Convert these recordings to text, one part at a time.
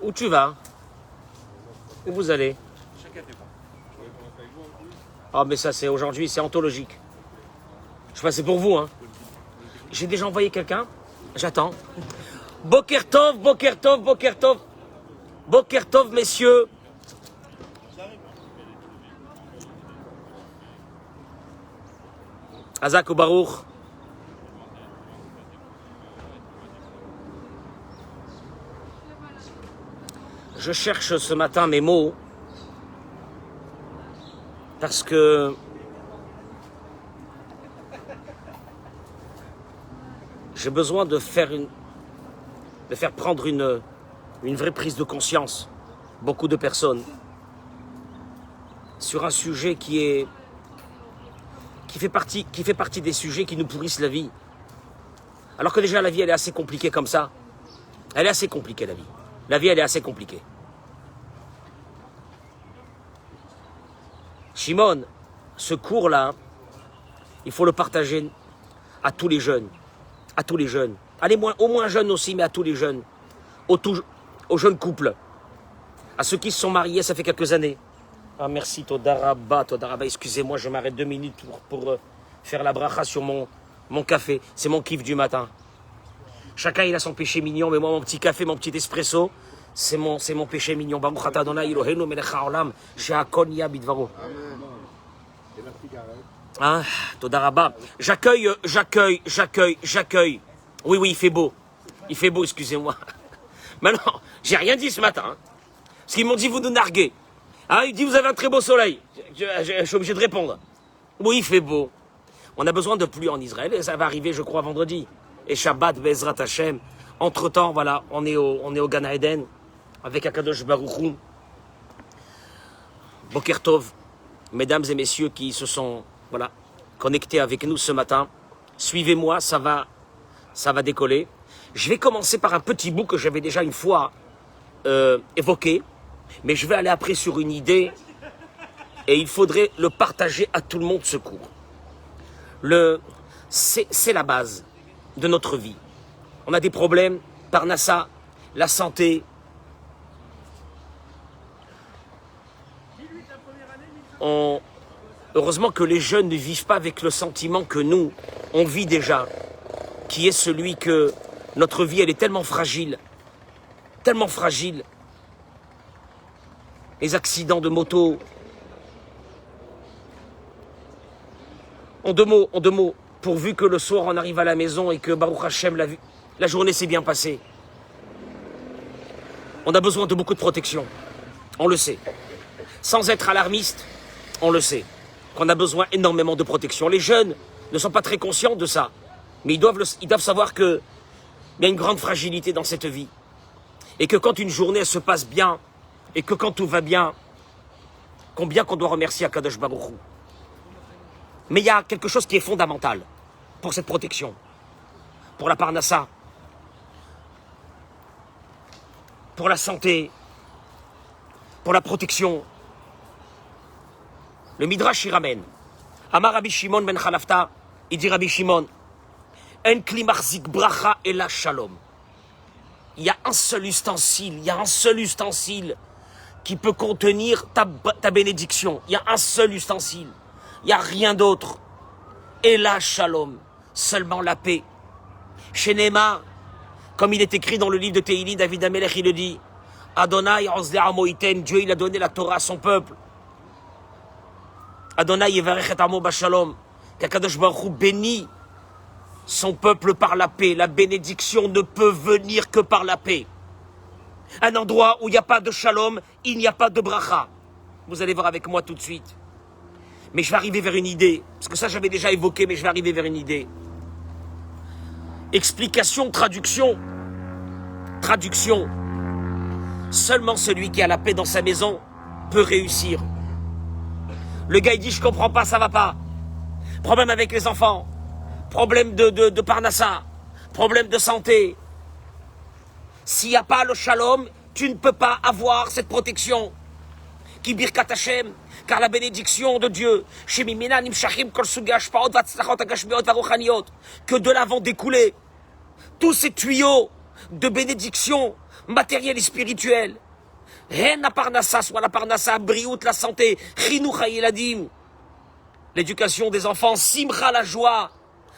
Où tu vas? Où vous allez? Ah, mais ça, c'est aujourd'hui, c'est anthologique. Je sais pas, c'est pour vous, hein. J'ai déjà envoyé quelqu'un. J'attends. Bokertov, Bokertov, Bokertov. Bokertov, messieurs. Azak ou Baruch. Je cherche ce matin mes mots parce que j'ai besoin de faire prendre une vraie prise de conscience, beaucoup de personnes, sur un sujet qui fait partie des sujets qui nous pourrissent la vie. Alors que déjà la vie elle est assez compliquée comme ça. Elle est assez compliquée la vie. La vie elle est assez compliquée. Shimon, ce cours-là, il faut le partager à tous les jeunes. À tous les jeunes. Allez, au moins jeunes aussi, mais à tous les jeunes. Aux jeunes couples. À ceux qui se sont mariés, ça fait quelques années. Ah merci, Todaraba, excusez-moi, je m'arrête 2 minutes pour faire la bracha sur mon café. C'est mon kiff du matin. Chacun il a son péché mignon, mais moi mon petit café, mon petit espresso, c'est mon péché mignon. Baruch atah Adonai Eloheinu melech haolam, she'akol nהיה bidvaro. Ah, Todaraba. J'accueille. Oui, il fait beau. Il fait beau, excusez-moi. Maintenant, j'ai rien dit ce matin. Hein. Parce qu'ils m'ont dit, vous nous narguez. Ah, il dit, vous avez un très beau soleil. Je suis obligé de répondre. Oui, il fait beau. On a besoin de pluie en Israël et ça va arriver, je crois, vendredi. Et Shabbat, Bezrat Hashem. Entre-temps, voilà, on est au Gan Eden avec Akadosh Baruch Hu. Boker Tov, mesdames et messieurs qui se sont connectés avec nous ce matin. Suivez-moi, ça va décoller. Je vais commencer par un petit bout que j'avais déjà une fois évoqué, mais je vais aller après sur une idée et il faudrait le partager à tout le monde ce cours. C'est la base de notre vie. On a des problèmes, Parnassa, la santé. Heureusement que les jeunes ne vivent pas avec le sentiment que nous, on vit déjà, qui est celui que notre vie, elle est tellement fragile. Les accidents de moto. En deux mots, pourvu que le soir on arrive à la maison et que Baruch Hashem la journée s'est bien passée. On a besoin de beaucoup de protection. On le sait. Sans être alarmiste, on le sait. Qu'on a besoin énormément de protection. Les jeunes ne sont pas très conscients de ça. Mais ils doivent savoir qu'il y a une grande fragilité dans cette vie. Et que quand une journée se passe bien, et que quand tout va bien, combien qu'on doit remercier Akadosh Baruch Hu. Mais il y a quelque chose qui est fondamental pour cette protection, pour la Parnassa, pour la santé, pour la protection. Le Midrash y ramène. Amar Rabbi Shimon ben Chalafta, il dit Rabbi Shimon, En kli marzik bracha et la shalom. Il y a un seul ustensile, qui peut contenir ta bénédiction. Il y a un seul ustensile. Il n'y a rien d'autre. Et la shalom, seulement la paix. Chez Néma, comme il est écrit dans le livre de Tehillim, David Amelech, il le dit, Adonai ozle amo iten, Dieu il a donné la Torah à son peuple. Adonai yevarech et amo bashalom, qu'Akadosh Baruch Hu bénit son peuple par la paix. La bénédiction ne peut venir que par la paix. Un endroit où il n'y a pas de shalom, il n'y a pas de bracha. Vous allez voir avec moi tout de suite. Mais je vais arriver vers une idée. Parce que ça, j'avais déjà évoqué, mais je vais arriver vers une idée. Explication, traduction. Traduction. Seulement celui qui a la paix dans sa maison peut réussir. Le gars, il dit, je comprends pas, ça va pas. Problème avec les enfants. Problème de Parnassa. Problème de santé. S'il n'y a pas le shalom, tu ne peux pas avoir cette protection. Ki birkat Hashem, car la bénédiction de Dieu, que de là vont découler tous ces tuyaux de bénédiction matériel et spirituel. Ren la parnassa, soit la parnassa, briout, la santé, chinuch ha'yeladim, l'éducation des enfants, simcha, la joie,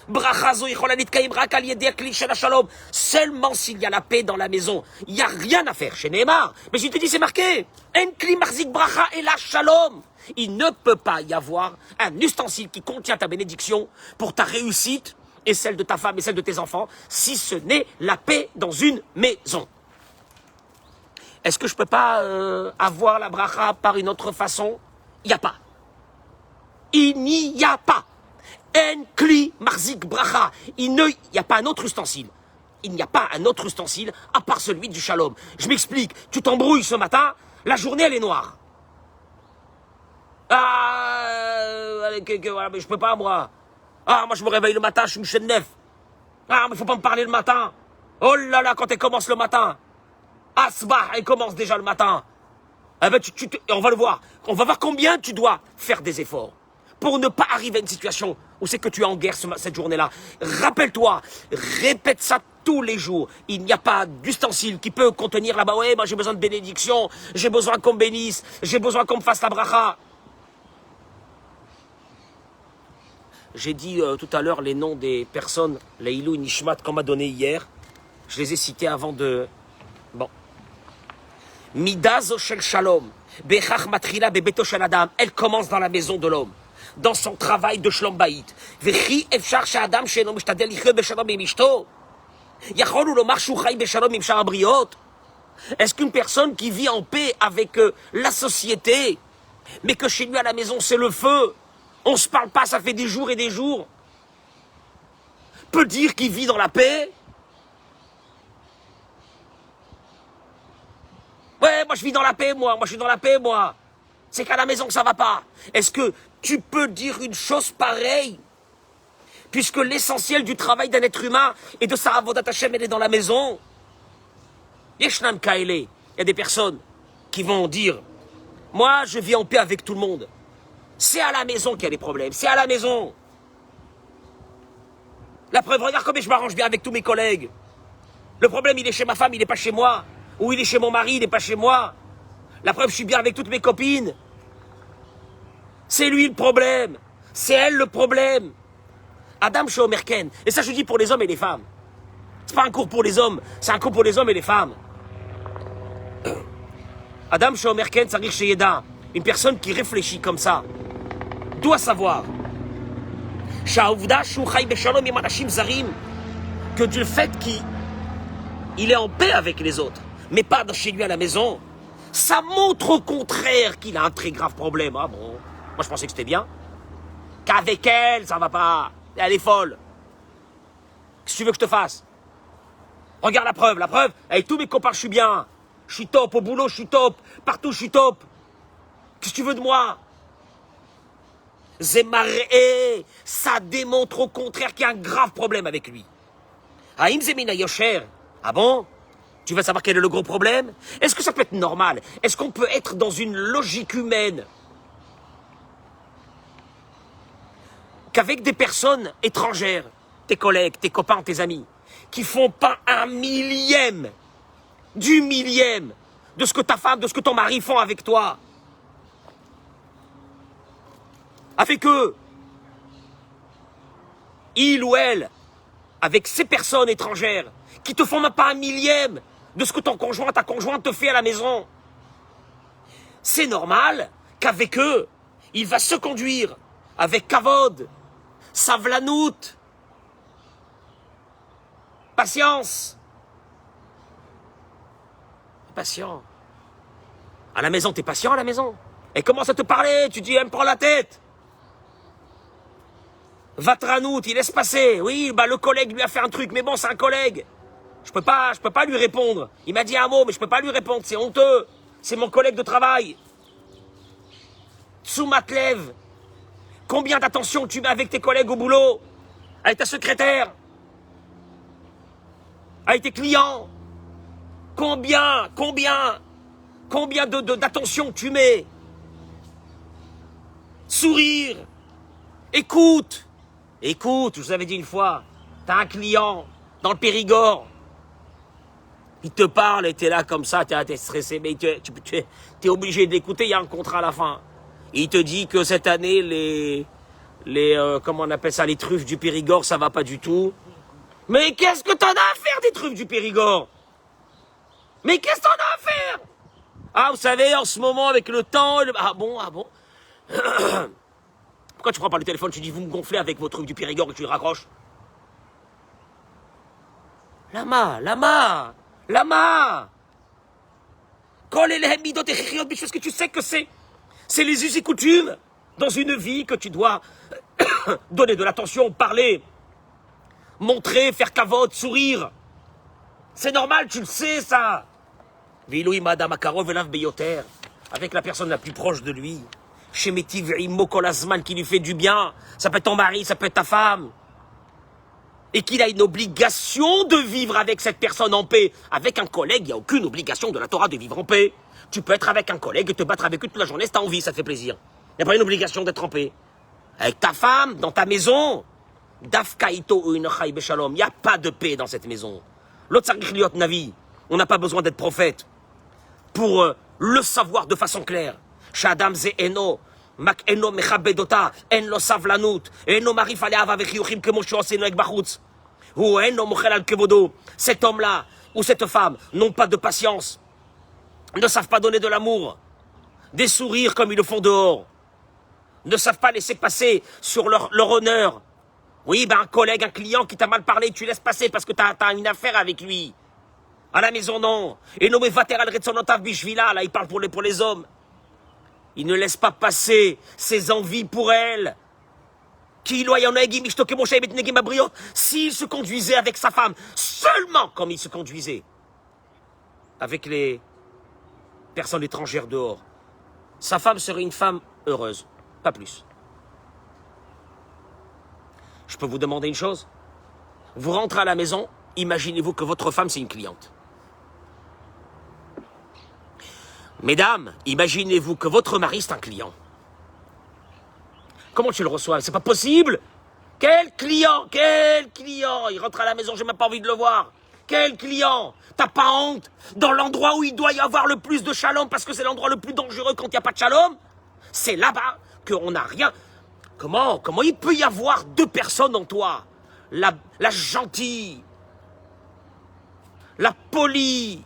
brachazo, icholanit kaimra, kalieder, klisha, la shalom. Seulement s'il y a la paix dans la maison, il n'y a rien à faire chez Neymar. Mais je te dis, c'est marqué. En kli marzik bracha et la shalom. Il ne peut pas y avoir un ustensile qui contient ta bénédiction pour ta réussite et celle de ta femme et celle de tes enfants, si ce n'est la paix dans une maison. Est-ce que je ne peux pas avoir la bracha par une autre façon? Il n'y a pas. Il n'y a pas. En kli marzik bracha. Il n'y a pas un autre ustensile. Il n'y a pas un autre ustensile à part celui du shalom. Je m'explique. Tu t'embrouilles ce matin, la journée elle est noire. Voilà, mais je peux pas moi. Moi je me réveille le matin, je suis Michel Neuf. Mais faut pas me parler le matin. Oh là là, quand elle commence le matin. Asbah, elle commence déjà le matin. Eh ben, on va le voir. On va voir combien tu dois faire des efforts pour ne pas arriver à une situation où c'est que tu es en guerre cette journée-là. Rappelle-toi, répète ça tous les jours. Il n'y a pas d'ustensile qui peut contenir là-bas. Ouais, moi j'ai besoin de bénédiction, j'ai besoin qu'on me bénisse, j'ai besoin qu'on me fasse la bracha. J'ai dit tout à l'heure les noms des personnes, les Ilou Nishmat qu'on m'a donné hier. Je les ai cités avant de... Bon. Midazo shel shalom, bechach matrila bebeto shel adam. Elle commence dans la maison de l'homme, dans son travail de shlom bayit. Vechi efshar she'adam she'eno mishtadel lichyo beshalom im ishto. Yachol hu lomar shu chay beshalom im shar habriot. Est-ce qu'une personne qui vit en paix avec la société, mais que chez lui à la maison c'est le feu, on se parle pas, ça fait des jours et des jours, peut dire qu'il vit dans la paix? Ouais, moi je vis dans la paix, moi je suis dans la paix, moi. C'est qu'à la maison que ça va pas. Est-ce que tu peux dire une chose pareille? Puisque l'essentiel du travail d'un être humain et de sa avodat Hashem, elle est dans la maison. Yeshnam Kaele, il y a des personnes qui vont dire, moi je vis en paix avec tout le monde. C'est à la maison qu'il y a des problèmes, c'est à la maison. La preuve, regarde comme je m'arrange bien avec tous mes collègues. Le problème, il est chez ma femme, il n'est pas chez moi. Ou il est chez mon mari, il n'est pas chez moi. La preuve, je suis bien avec toutes mes copines. C'est lui le problème. C'est elle le problème. Adam Shomerken. Et ça, je dis pour les hommes et les femmes. C'est pas un cours pour les hommes, c'est un cours pour les hommes et les femmes. Adam Shomerken, Sarich Sheyeda, une personne qui réfléchit comme ça, doit savoir que du fait qu'il est en paix avec les autres, mais pas chez lui à la maison, ça montre au contraire qu'il a un très grave problème. Ah bon, moi je pensais que c'était bien. Qu'avec elle, ça va pas. Elle est folle. Qu'est-ce que tu veux que je te fasse? Regarde la preuve, avec tous mes copains, je suis bien. Je suis top, au boulot, je suis top. Partout, je suis top. Qu'est-ce que tu veux de moi? Zemaré, ça démontre au contraire qu'il y a un grave problème avec lui. Haïm Zemina Yosher. Ah bon? Tu veux savoir quel est le gros problème? Est-ce que ça peut être normal? Est-ce qu'on peut être dans une logique humaine qu'avec des personnes étrangères, tes collègues, tes copains, tes amis, qui font pas un millième, du millième de ce que ta femme, de ce que ton mari font avec toi, avec eux, il ou elle, avec ces personnes étrangères, qui te font même pas un millième de ce que ton conjoint, ta conjointe te fait à la maison, c'est normal qu'avec eux, il va se conduire avec kavod, savlanout, patience. Patient. À la maison, t'es patient à la maison. Elle commence à te parler, tu dis, elle me prend la tête. Vatranout, il laisse passer. Oui, le collègue lui a fait un truc, mais bon, c'est un collègue. Je peux pas lui répondre. Il m'a dit un mot, mais je peux pas lui répondre, c'est honteux. C'est mon collègue de travail. Tsumatlev. Combien d'attention tu mets avec tes collègues au boulot? Avec ta secrétaire? Avec tes clients? Combien d'attention tu mets? Sourire. Écoute, je vous avais dit une fois, t'as un client dans le Périgord. Il te parle et t'es là comme ça, t'es stressé, mais t'es obligé d'écouter, il y a un contrat à la fin. Et il te dit que cette année, comment on appelle ça, les truffes du Périgord, ça va pas du tout. Mais qu'est-ce que t'en as à faire des truffes du Périgord? Mais qu'est-ce que t'en as à faire? Ah, vous savez, en ce moment, avec le temps, ah bon. Pourquoi tu prends pas le téléphone, tu dis, vous me gonflez avec vos trucs du Périgord et tu les raccroches? Lama. Quand les midot et chichiot, parce que tu sais que c'est les us et coutumes dans une vie que tu dois donner de l'attention, parler, montrer, faire cavote, sourire. C'est normal, tu le sais, ça. Viloui madame Akarov elav beyoter, avec la personne la plus proche de lui. Chez Métiv Mokolazman qui lui fait du bien. Ça peut être ton mari, ça peut être ta femme. Et qu'il a une obligation de vivre avec cette personne en paix. Avec un collègue, il n'y a aucune obligation de la Torah de vivre en paix. Tu peux être avec un collègue et te battre avec eux toute la journée si t'as envie, ça te fait plaisir. Il n'y a pas une obligation d'être en paix. Avec ta femme, dans ta maison, Dafkaito ou Inachai Beshalom, il n'y a pas de paix dans cette maison. L'autre Sargich Liot Navi, on n'a pas besoin d'être prophète pour le savoir de façon claire. Shadam Ze Eno, Mak Eno Mechabedota, En Lo Savlanut, Eno Marif Aleava Vechiuchim Kemosho Aseno Ek Bachutz, ou Eno Mochel Al Kevodo. Cet homme-là ou cette femme n'ont pas de patience, ne savent pas donner de l'amour, des sourires comme ils le font dehors, ne savent pas laisser passer sur leur honneur. Oui, un collègue, un client qui t'a mal parlé, tu laisses passer parce que t'as une affaire avec lui. À la maison, non. Et nommé Vateral Retsonotav Bishvila, là, il parle pour les hommes. Il ne laisse pas passer ses envies pour elle. S'il se conduisait avec sa femme, seulement comme il se conduisait avec les personnes étrangères dehors, sa femme serait une femme heureuse, pas plus. Je peux vous demander une chose? Vous rentrez à la maison, imaginez-vous que votre femme, c'est une cliente. Mesdames, imaginez-vous que votre mari, c'est un client. Comment tu le reçois? C'est pas possible! Quel client? Il rentre à la maison, j'ai même pas envie de le voir. Quel client? T'as pas honte? Dans l'endroit où il doit y avoir le plus de shalom, parce que c'est l'endroit le plus dangereux quand il n'y a pas de shalom, c'est là-bas qu'on n'a rien. Comment il peut y avoir deux personnes en toi? La gentille, la polie,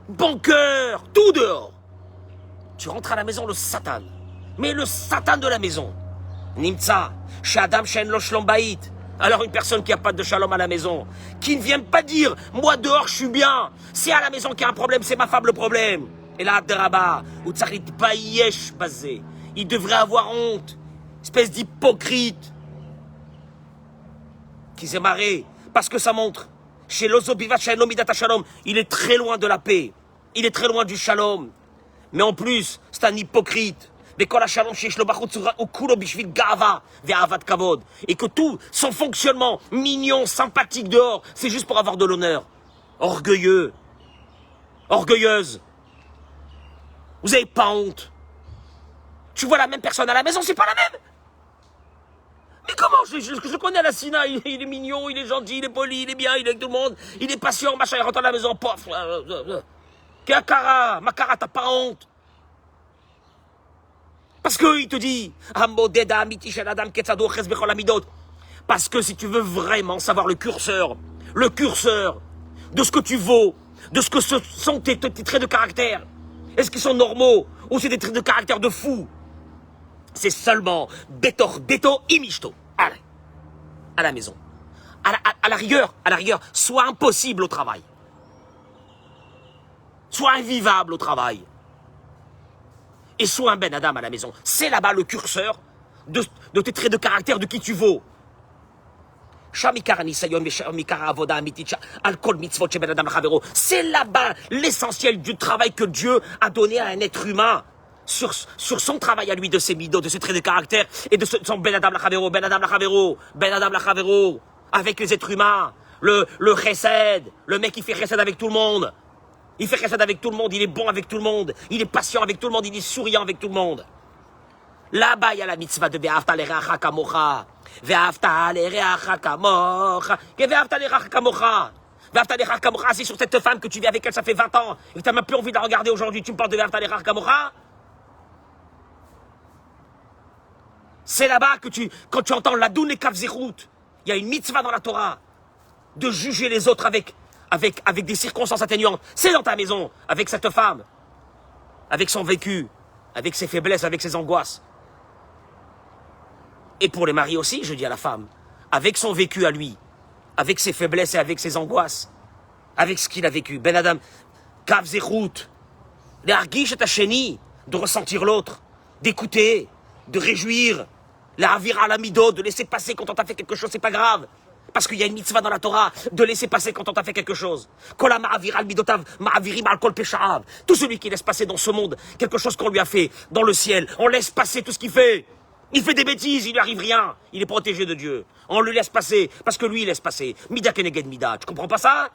bon cœur, tout dehors. Tu rentres à la maison, le Satan. Mais le Satan de la maison. Nimtza, Shadam Shen Lo Shlom Bayit. Alors une personne qui n'a pas de shalom à la maison, qui ne vient pas dire, moi dehors je suis bien, c'est à la maison qu'il y a un problème, c'est ma femme le problème. Et là, Abderraba, ou Tsarit Bayesh basé. Il devrait avoir honte. Espèce d'hypocrite. Qui s'est marré. Parce que ça montre. Chez l'Ozobivat Shalom Midata Shalom, il est très loin de la paix. Il est très loin du shalom. Mais en plus, c'est un hypocrite. Et que tout son fonctionnement mignon, sympathique dehors, c'est juste pour avoir de l'honneur. Orgueilleux. Orgueilleuse. Vous n'avez pas honte. Tu vois la même personne à la maison, c'est pas la même. Mais comment? Je connais la Sina, il est mignon, il est gentil, il est poli, il est bien, il est avec tout le monde, il est patient, machin, il rentre à la maison, pof. Makara, t'as pas honte. Parce qu'il te dit, parce que si tu veux vraiment savoir le curseur de ce que tu vaux, de ce que sont tes traits de caractère, est-ce qu'ils sont normaux ou c'est des traits de caractère de fou? C'est seulement Betor, Deto, Imishto. Allez, à la maison. À la rigueur, sois impossible au travail. Sois invivable au travail. Et sois un Ben Adam à la maison. C'est là-bas le curseur de tes traits de caractère, de qui tu vaux. C'est là-bas l'essentiel du travail que Dieu a donné à un être humain. Sur son travail à lui, de ses midos, de ses traits de caractère, et de son Ben Adam Lachavero, Ben Adam Lachavero, avec les êtres humains, le chesed, le mec qui fait chesed avec tout le monde. Il fait chesed avec tout le monde, il est bon avec tout le monde, il est patient avec tout le monde, il est souriant avec tout le monde. Là-bas, il y a la mitzvah de Ve'afta l'ereacha kamocha. Ve'afta l'ereacha kamocha. Ve'afta l'ereacha kamocha. V'avtadecha kamocha, c'est sur cette femme que tu vis avec elle, ça fait 20 ans, et que tu n'as même plus envie de la regarder aujourd'hui, tu me parles de V'avtadecha kamocha? C'est là-bas que quand tu entends l'Adoun et Kavzerut, il y a une mitzvah dans la Torah de juger les autres avec des circonstances atténuantes. C'est dans ta maison, avec cette femme, avec son vécu, avec ses faiblesses, avec ses angoisses. Et pour les maris aussi, je dis à la femme, avec son vécu à lui, avec ses faiblesses et avec ses angoisses, avec ce qu'il a vécu. Ben Adam, Kav Zerut, les Argish et Hacheni, de ressentir l'autre, d'écouter, de réjouir, la Avira à la Mido, de laisser passer quand on t'a fait quelque chose, c'est pas grave. Parce qu'il y a une mitzvah dans la Torah de laisser passer quand on t'a fait quelque chose. Tout celui qui laisse passer dans ce monde quelque chose qu'on lui a fait, dans le ciel, on laisse passer tout ce qu'il fait. Il fait des bêtises, il lui arrive rien. Il est protégé de Dieu. On le laisse passer, parce que lui, il laisse passer. Mida keneged mida. Tu comprends pas ça?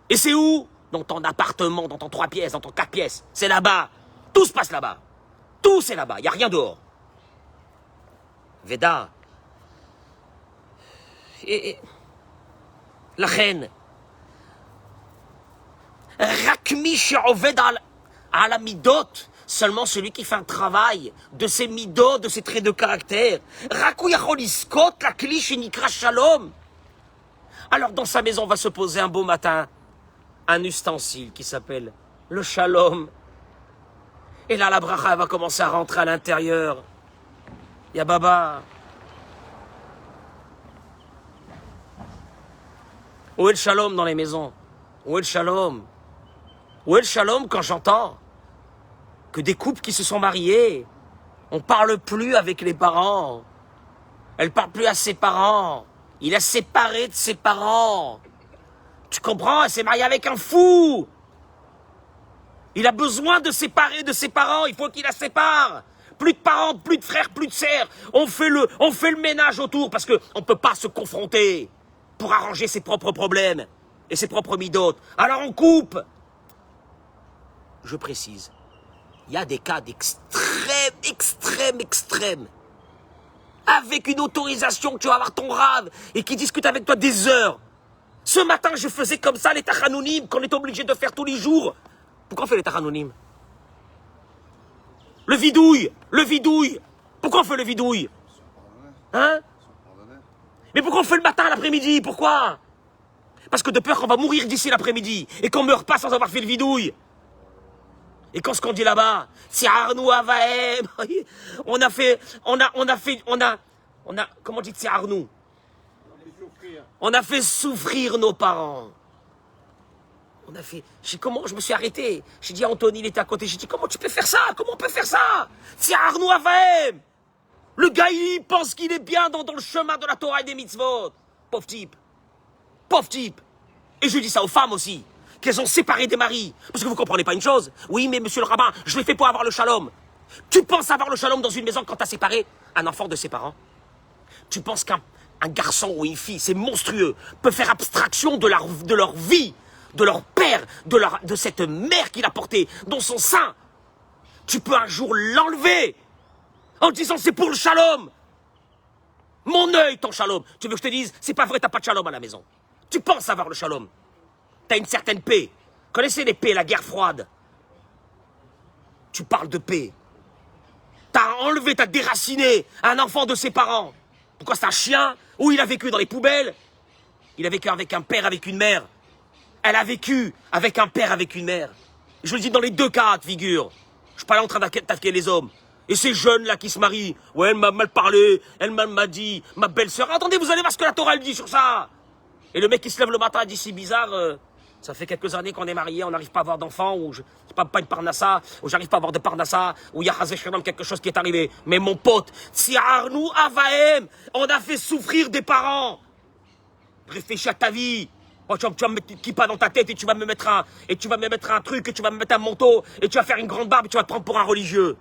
Et c'est où? Dans ton appartement, dans ton 3 pièces, dans ton 4 pièces. C'est là-bas. Tout se passe là-bas. Tout c'est là-bas. Il n'y a rien dehors. Veda. Et la reine. Rakmi she'oved à la midot. Seulement celui qui fait un travail de ses midot, de ses traits de caractère. Rakou yachol iskot la kli shenikra shalom. Alors dans sa maison va se poser un beau matin un ustensile qui s'appelle le shalom. Et là la bracha va commencer à rentrer à l'intérieur. Ya baba. Où est le shalom dans les maisons? Où est le shalom? Où est le shalom quand j'entends que des couples qui se sont mariés, on parle plus avec les parents. Elle parle plus à ses parents. Il a séparé de ses parents. Tu comprends? Elle s'est mariée avec un fou. Il a besoin de séparer de ses parents. Il faut qu'il la sépare. Plus de parents, plus de frères, plus de sœurs. On fait le ménage autour parce qu'on ne peut pas se confronter pour arranger ses propres problèmes et ses propres midotes. Alors on coupe. Je précise. Il y a des cas d'extrême. Avec une autorisation que tu vas avoir ton rave et qui discute avec toi des heures. Ce matin, je faisais comme ça les tachanounim qu'on est obligé de faire tous les jours. Pourquoi on fait les tachanounim? Le vidouille. Pourquoi on fait le vidouille? Hein? Mais pourquoi on fait le matin, l'après-midi? Pourquoi? Parce que de peur qu'on va mourir d'ici l'après-midi et qu'on meurt pas sans avoir fait le vidouille. Et quand ce qu'on dit là-bas, c'est Arnou Avaem, comment on dit c'est Arnou? On a fait souffrir nos parents. Je me suis arrêté. J'ai dit à Anthony, il était à côté, j'ai dit, comment tu peux faire ça? Comment on peut faire ça? C'est Arnou Avaem. Le gars, il pense qu'il est bien dans le chemin de la Torah et des mitzvot. Pauvre type. Et je dis ça aux femmes aussi. Qu'elles ont séparé des maris. Parce que vous comprenez pas une chose. Oui, mais monsieur le rabbin, je l'ai fait pour avoir le shalom. Tu penses avoir le shalom dans une maison quand tu as séparé un enfant de ses parents? Tu penses qu'un garçon ou une fille, c'est monstrueux, peut faire abstraction de leur vie, de leur père, de cette mère qu'il a portée dans son sein? Tu peux un jour l'enlever en disant c'est pour le shalom. Mon œil, ton shalom. Tu veux que je te dise, c'est pas vrai, t'as pas de shalom à la maison. Tu penses avoir le shalom. T'as une certaine paix. Connaissez les paix, la guerre froide. Tu parles de paix. T'as enlevé, t'as déraciné un enfant de ses parents. Pourquoi c'est un chien? Ou il a vécu dans les poubelles? Il a vécu avec un père, avec une mère. Elle a vécu avec un père, avec une mère. Je le dis dans les deux cas de figure. Je suis pas là en train d'attaquer les hommes. Et ces jeunes-là qui se marient. Ouais, elle m'a mal parlé, elle m'a dit, ma belle-sœur. Attendez, vous allez voir ce que la Torah elle dit sur ça. Et le mec qui se lève le matin dit, c'est bizarre, ça fait quelques années qu'on est mariés, on n'arrive pas à avoir d'enfants, ou c'est pas une parnassa, ou j'arrive pas à avoir de parnassa, ou il y a quelque chose qui est arrivé. Mais mon pote, si Arnou Avaem, on a fait souffrir des parents. Réfléchis à ta vie. Oh, tu vas me mettre une kippa dans ta tête et tu vas me mettre un truc, et tu vas me mettre un manteau, et tu vas faire une grande barbe et tu vas te prendre pour un religieux.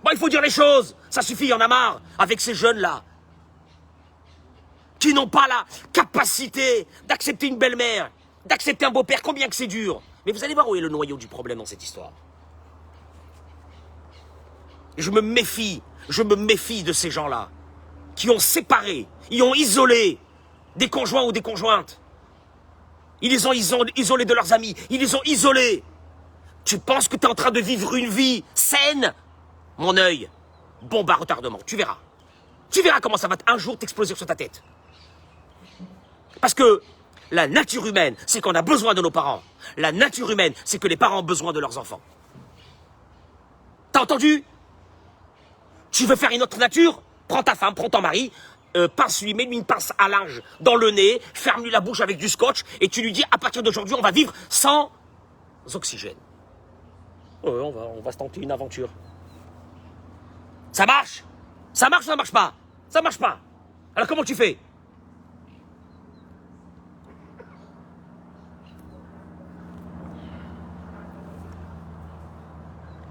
Bon, il faut dire les choses. Ça suffit, il y en a marre avec ces jeunes-là qui n'ont pas la capacité d'accepter une belle-mère, d'accepter un beau-père, combien que c'est dur. Mais vous allez voir où est le noyau du problème dans cette histoire. Je me méfie de ces gens-là, qui ont séparé, ils ont isolé des conjoints ou des conjointes. Ils les ont isolés de leurs amis. Ils les ont isolés. Tu penses que tu es en train de vivre une vie saine? Mon œil, bombe à retardement. Tu verras. Tu verras comment ça va un jour t'exploser sur ta tête. Parce que la nature humaine, c'est qu'on a besoin de nos parents. La nature humaine, c'est que les parents ont besoin de leurs enfants. T'as entendu? Tu veux faire une autre nature? Prends ta femme, prends ton mari, pince-lui, mets-lui une pince à linge dans le nez, ferme-lui la bouche avec du scotch, et tu lui dis, à partir d'aujourd'hui, on va vivre sans oxygène. On va se tenter une aventure. Ça marche? Ça marche ou ça marche pas? Ça marche pas. Alors comment tu fais?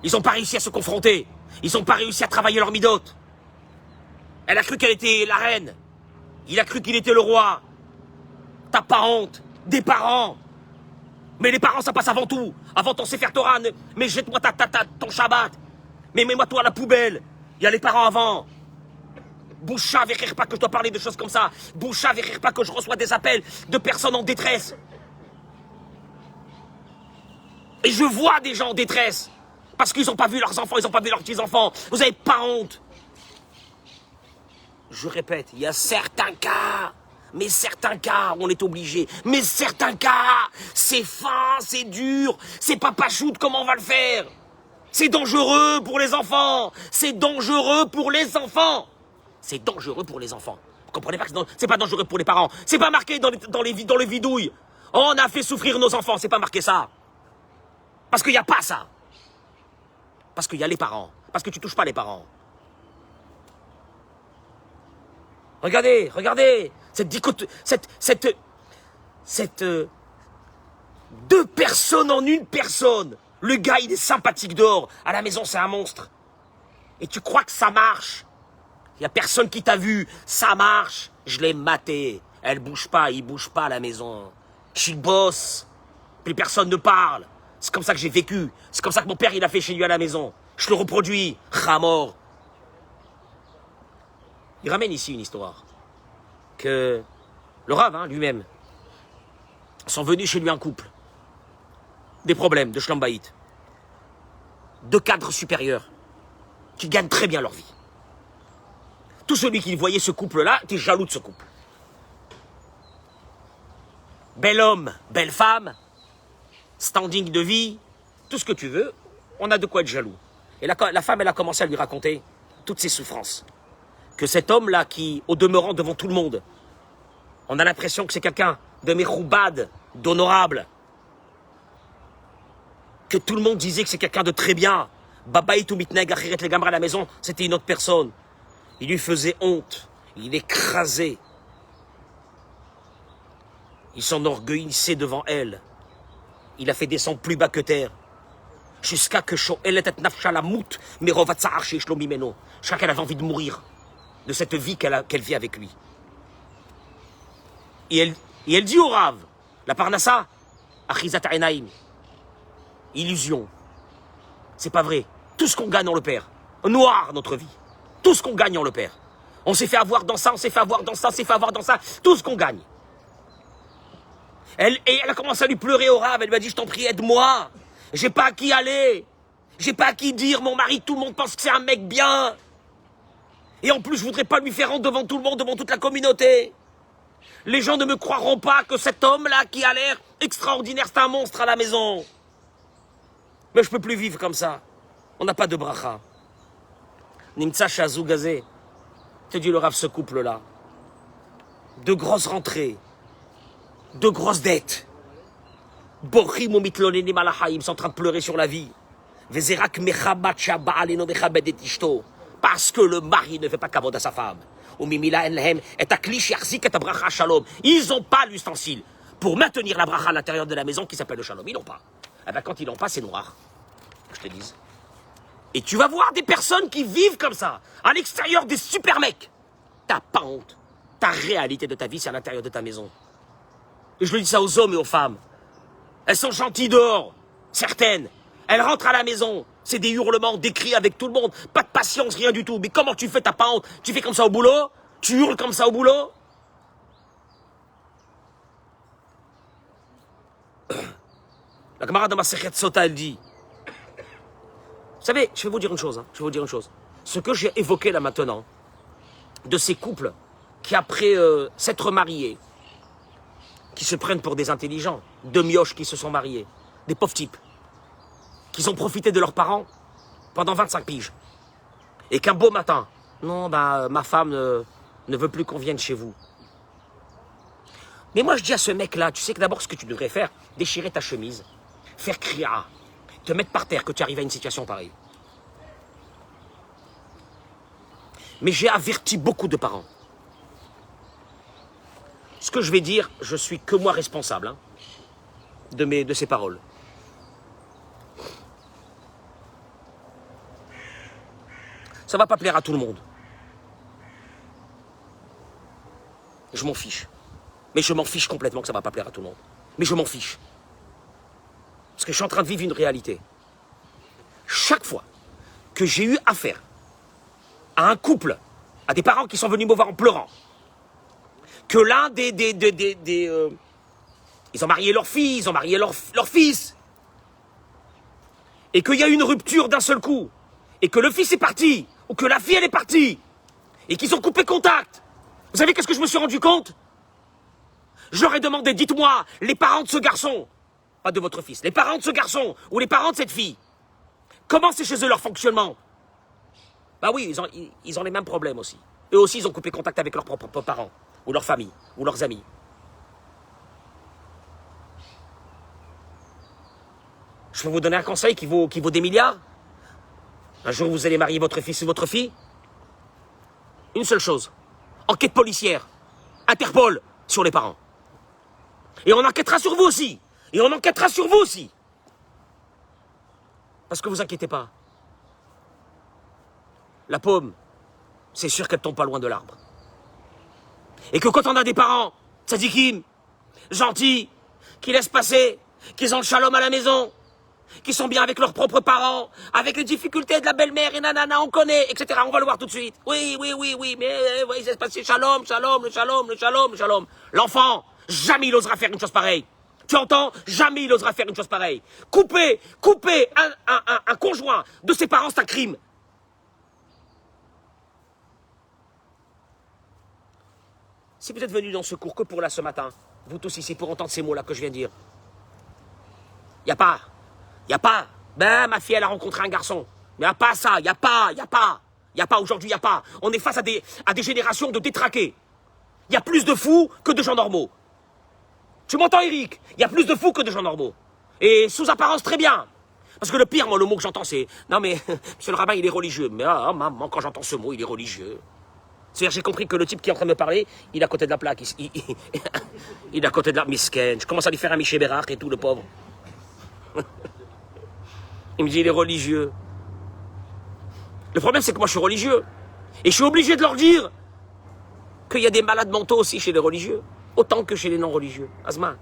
Ils n'ont pas réussi à se confronter. Ils n'ont pas réussi à travailler leur midote. Elle a cru qu'elle était la reine. Il a cru qu'il était le roi. T'as pas honte? Des parents. Mais les parents, ça passe avant tout. Avant ton Sefer Torah. Mais jette-moi ton Shabbat. Mais mets-moi toi à la poubelle. Il y a les parents avant. Boucha, vérir pas que je dois parler de choses comme ça. Boucha, vérir pas que je reçois des appels de personnes en détresse. Et je vois des gens en détresse. Parce qu'ils n'ont pas vu leurs enfants, ils n'ont pas vu leurs petits-enfants. Vous n'avez pas honte. Je répète, il y a certains cas, mais certains cas, on est obligé. Mais certains cas, c'est fin, c'est dur, c'est pas pachoute, comment on va le faire? C'est dangereux pour les enfants. C'est dangereux pour les enfants. C'est dangereux pour les enfants. Vous comprenez pas que c'est pas dangereux pour les parents. C'est pas marqué dans les vidouilles. On a fait souffrir nos enfants, c'est pas marqué ça. Parce qu'il n'y a pas ça. Parce qu'il y a les parents. Parce que tu touches pas les parents. Regardez, regardez. Deux personnes en une personne. Le gars, il est sympathique dehors. À la maison, c'est un monstre. Et tu crois que ça marche? Il n'y a personne qui t'a vu. Ça marche. Je l'ai maté. Elle bouge pas, il bouge pas à la maison. Je suis le boss. Plus personne ne parle. C'est comme ça que j'ai vécu. C'est comme ça que mon père, il a fait chez lui à la maison. Je le reproduis. Ramor. Il ramène ici une histoire. Que le Rav, lui-même, sont venus chez lui un couple. Des problèmes de shlambaït. De cadres supérieurs. Qui gagnent très bien leur vie. Tout celui qui voyait ce couple-là était jaloux de ce couple. Bel homme, belle femme, standing de vie, tout ce que tu veux, on a de quoi être jaloux. Et la femme, elle a commencé à lui raconter toutes ses souffrances. Que cet homme-là, qui, au demeurant devant tout le monde, on a l'impression que c'est quelqu'un de méroubad, d'honorable, que tout le monde disait que c'est quelqu'un de très bien. Babaït ou mitneg, achiret le gamra à la maison, c'était une autre personne. Il lui faisait honte, il l'écrasait. Il s'enorgueillissait devant elle. Il a fait descendre plus bas que terre. Jusqu'à que jusqu'à qu'elle avait envie de mourir de cette vie qu'elle vit avec lui. Et elle dit au Rav, la parnassa, achizat enaim, illusion. C'est pas vrai. Tout ce qu'on gagne, on le perd. Noir, notre vie. Tout ce qu'on gagne, on le perd. On s'est fait avoir dans ça, on s'est fait avoir dans ça, on s'est fait avoir dans ça. Tout ce qu'on gagne. Elle a commencé à lui pleurer au Rav. Elle lui a dit, je t'en prie, aide-moi. J'ai pas à qui aller. J'ai pas à qui dire, mon mari, tout le monde pense que c'est un mec bien. Et en plus, je voudrais pas lui faire honte devant tout le monde, devant toute la communauté. Les gens ne me croiront pas que cet homme-là, qui a l'air extraordinaire, c'est un monstre à la maison. Mais je peux plus vivre comme ça. On n'a pas de bracha. Nimtsa Shazou Gazé. Te dit le Rav, ce couple-là. De grosses rentrées. De grosses dettes. Bochim ou mitlonenim alahaim, sont en train de pleurer sur la vie. Vezerak mechabat shaba'aleno mechabed et ishto. Parce que le mari ne fait pas kavod à sa femme. Ils n'ont pas l'ustensile pour maintenir la bracha à l'intérieur de la maison qui s'appelle le shalom. Ils n'ont pas. Eh ben, quand ils n'ont pas, c'est noir. Je te dis. Et tu vas voir des personnes qui vivent comme ça, à l'extérieur des super mecs. T'as pas honte. Ta réalité de ta vie, c'est à l'intérieur de ta maison. Et je le dis ça aux hommes et aux femmes. Elles sont gentilles dehors, certaines. Elles rentrent à la maison. C'est des hurlements, des cris avec tout le monde. Pas de patience, rien du tout. Mais comment tu fais, t'as pas honte? Tu fais comme ça au boulot? Tu hurles comme ça au boulot? La camarade de Masechet Sota, elle dit, vous savez, je vais vous dire une chose, je vais vous dire une chose. Ce que j'ai évoqué là maintenant, de ces couples qui après s'être mariés, qui se prennent pour des intelligents, deux mioches qui se sont mariés, des pauvres types, qui ont profité de leurs parents pendant 25 piges, et qu'un beau matin, non, bah, ma femme ne veut plus qu'on vienne chez vous. Mais moi je dis à ce mec-là, tu sais que d'abord ce que tu devrais faire, déchirer ta chemise, faire kriya, te mettre par terre que tu arrives à une situation pareille. Mais j'ai averti beaucoup de parents. Ce que je vais dire, je suis que moi responsable de ces paroles. Ça ne va pas plaire à tout le monde. Je m'en fiche. Mais je m'en fiche complètement que ça ne va pas plaire à tout le monde. Mais je m'en fiche. Parce que je suis en train de vivre une réalité. Chaque fois que j'ai eu affaire à un couple, à des parents qui sont venus me voir en pleurant, que l'un ils ont marié leur fille, ils ont marié leur fils, et qu'il y a eu une rupture d'un seul coup, et que le fils est parti, ou que la fille elle est partie, et qu'ils ont coupé contact. Vous savez qu'est-ce que je me suis rendu compte? Je leur ai demandé, dites-moi, les parents de ce garçon, pas de votre fils, les parents de ce garçon, ou les parents de cette fille, comment c'est chez eux leur fonctionnement? Bah oui, ils ont les mêmes problèmes aussi. Eux aussi, ils ont coupé contact avec leurs propres parents, ou leur famille, ou leurs amis. Je peux vous donner un conseil qui vaut des milliards. Un jour, vous allez marier votre fils ou votre fille. Une seule chose. Enquête policière. Interpol sur les parents. Et on enquêtera sur vous aussi. Et on enquêtera sur vous aussi. Parce que vous inquiétez pas. La pomme, c'est sûr qu'elle tombe pas loin de l'arbre. Et que quand on a des parents, tzadikim, gentils, qui laissent passer, qui ont le shalom à la maison, qui sont bien avec leurs propres parents, avec les difficultés de la belle-mère et nanana, on connaît, etc. On va le voir tout de suite. Oui, mais oui, c'est passé shalom. L'enfant, jamais il osera faire une chose pareille. Tu entends? Jamais il osera faire une chose pareille. Couper un conjoint de ses parents, c'est un crime. Si vous êtes venus dans ce cours que pour là ce matin, vous tous ici, pour entendre ces mots-là que je viens de dire, il n'y a pas, ben ma fille elle a rencontré un garçon, mais il n'y a pas ça, il n'y a pas, aujourd'hui il n'y a pas. On est face à des générations de détraqués. Il y a plus de fous que de gens normaux. Tu m'entends Eric? Il y a plus de fous que de gens normaux. Et sous apparence très bien. Parce que le pire, moi le mot que j'entends c'est, non mais, monsieur le rabbin il est religieux. Mais maman, quand j'entends ce mot, il est religieux. C'est-à-dire, j'ai compris que le type qui est en train de me parler, il est à côté de la plaque. Il est à côté de la misken. Je commence à lui faire un Miché Bérard et tout, le pauvre. Il me dit, il est religieux. Le problème, c'est que moi, je suis religieux. Et je suis obligé de leur dire qu'il y a des malades mentaux aussi chez les religieux, autant que chez les non-religieux. Asma.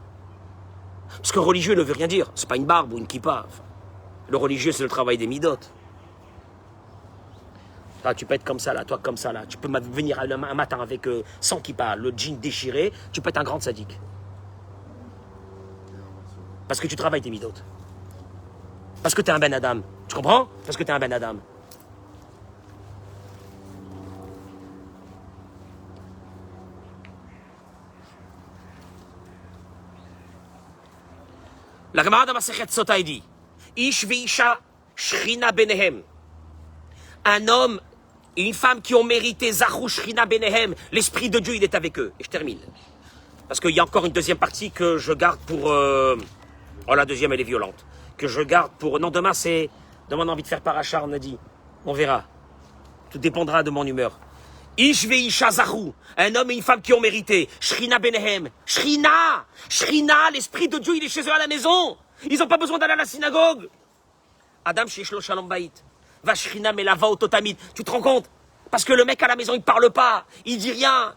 Parce que religieux ne veut rien dire. C'est pas une barbe ou une kippa. Enfin, le religieux, c'est le travail des midotes. Ah, tu peux être comme ça là, toi comme ça là. Tu peux venir un matin avec 100 kippas, le jean déchiré, tu peux être un grand sadique. Parce que tu travailles tes midotes. Parce que tu es un Ben Adam. Tu comprends? Parce que tu es un Ben Adam. La Gemara de Masechet Sota dit, Ish ve'isha shrina benehem. Un homme et une femme qui ont mérité Zachou Shrina Benehem, l'Esprit de Dieu, il est avec eux. Et je termine. Parce qu'il y a encore une deuxième partie que je garde pour... Oh, la deuxième, elle est violente. Que je garde pour... Non, demain, c'est... Demain, on a envie de faire paracha, on a dit. On verra. Tout dépendra de mon humeur. Ish ve'isha Zachou. Un homme et une femme qui ont mérité. Shrina Benehem. Shrina, l'Esprit de Dieu, il est chez eux à la maison. Ils n'ont pas besoin d'aller à la synagogue. Adam Sheshlo Shalom Bayit. Vashrina mais la va au totamid. Tu te rends compte? Parce que le mec à la maison, il parle pas, il dit rien.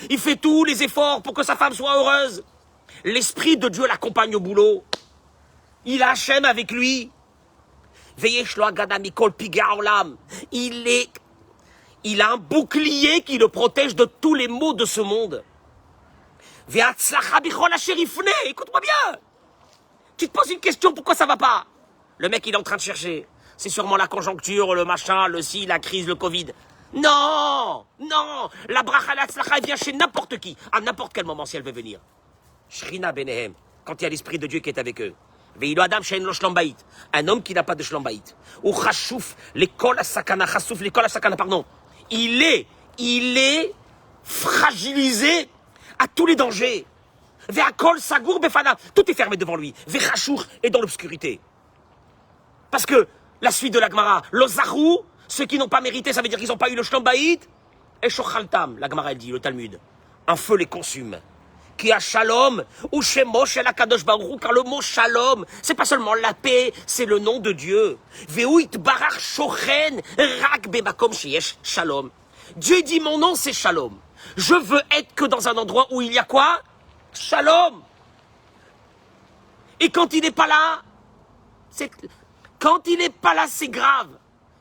Il fait tous les efforts pour que sa femme soit heureuse. L'Esprit de Dieu l'accompagne au boulot. Il a Hachem avec lui. Veyesh lo agada mikol piga olam. Il a un bouclier qui le protège de tous les maux de ce monde. Ve'atzlacha bichol asher yifneh. Écoute-moi bien. Tu te poses une question, pourquoi ça va pas? Le mec, il est en train de chercher. C'est sûrement la conjoncture, le machin, le ci, la crise, le Covid. Non, non, la bracha la tzlacha, elle vient chez n'importe qui, à n'importe quel moment si elle veut venir. Shrina benehem, quand il y a l'esprit de Dieu qui est avec eux. Veilo adam she'en lo shlom-bayit, un homme qui n'a pas de shlom-bayit. Ou chashouf, l'école à sakana, chassouf, l'école à sakana, pardon. Il est fragilisé à tous les dangers. Ve'akol sagour befana, tout est fermé devant lui. Ve'chashour est dans l'obscurité. Parce que la suite de la Gemara, l'Ozaru, ceux qui n'ont pas mérité, ça veut dire qu'ils n'ont pas eu le Shlom Bayit. Et Shochaltam, la Gemara elle dit, le Talmud, un feu les consume. Qui a Shalom, ou chez Moshe la Kadosh Baruch Hu, car le mot Shalom, c'est pas seulement la paix, c'est le nom de Dieu. Veuit Barach Shochen, Rak Bebakom Sheyesh Shalom. Dieu dit, mon nom c'est Shalom. Je veux être que dans un endroit où il y a quoi? Shalom. Et quand il n'est pas là, quand il n'est pas là, c'est grave.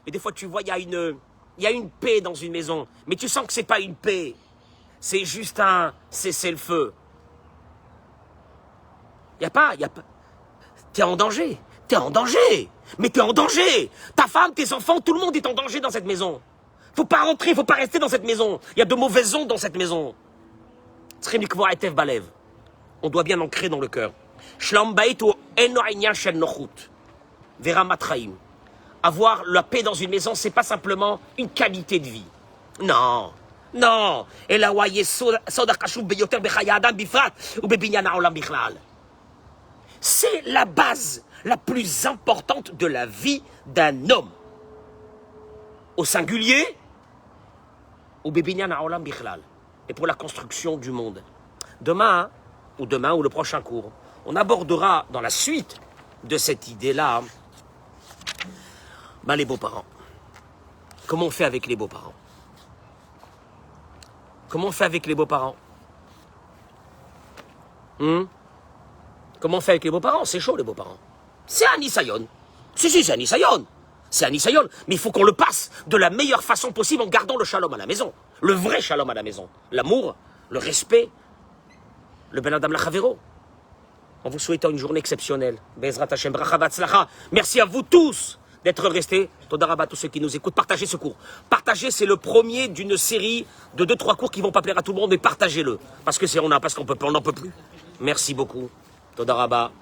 Et des fois, tu vois, il y a une paix dans une maison. Mais tu sens que c'est pas une paix. C'est juste un cessez-le-feu. Il n'y a pas... T'es en danger. T'es en danger. Mais t'es en danger. Ta femme, tes enfants, tout le monde est en danger dans cette maison. Faut pas rentrer, faut pas rester dans cette maison. Il y a de mauvaises ondes dans cette maison. On doit bien ancrer dans le cœur. Shlom bayit ou eno inyan shel nochut. Vera matraim. Avoir la paix dans une maison, c'est pas simplement une qualité de vie. Non, non. C'est la base la plus importante de la vie d'un homme. Au singulier, ou et pour la construction du monde. Demain ou le prochain cours, on abordera dans la suite de cette idée-là les beaux-parents. Comment on fait avec les beaux-parents? Comment on fait avec les beaux-parents? Comment on fait avec les beaux-parents? C'est chaud, les beaux-parents. C'est un Nisayon. Si, c'est un Nisayon. C'est un Nisayon. Mais il faut qu'on le passe de la meilleure façon possible en gardant le shalom à la maison. Le vrai shalom à la maison. L'amour, le respect, le ben adam lachavero. En vous souhaitant une journée exceptionnelle. Bezrat Hashem, bracha v'atzlacha. Merci à vous tous d'être restés. Toda rabba à tous ceux qui nous écoutent. Partagez ce cours. Partagez, c'est le premier d'une série de 2-3 cours qui vont pas plaire à tout le monde, mais partagez-le. Parce qu'on n'en peut plus. Merci beaucoup. Toda rabba.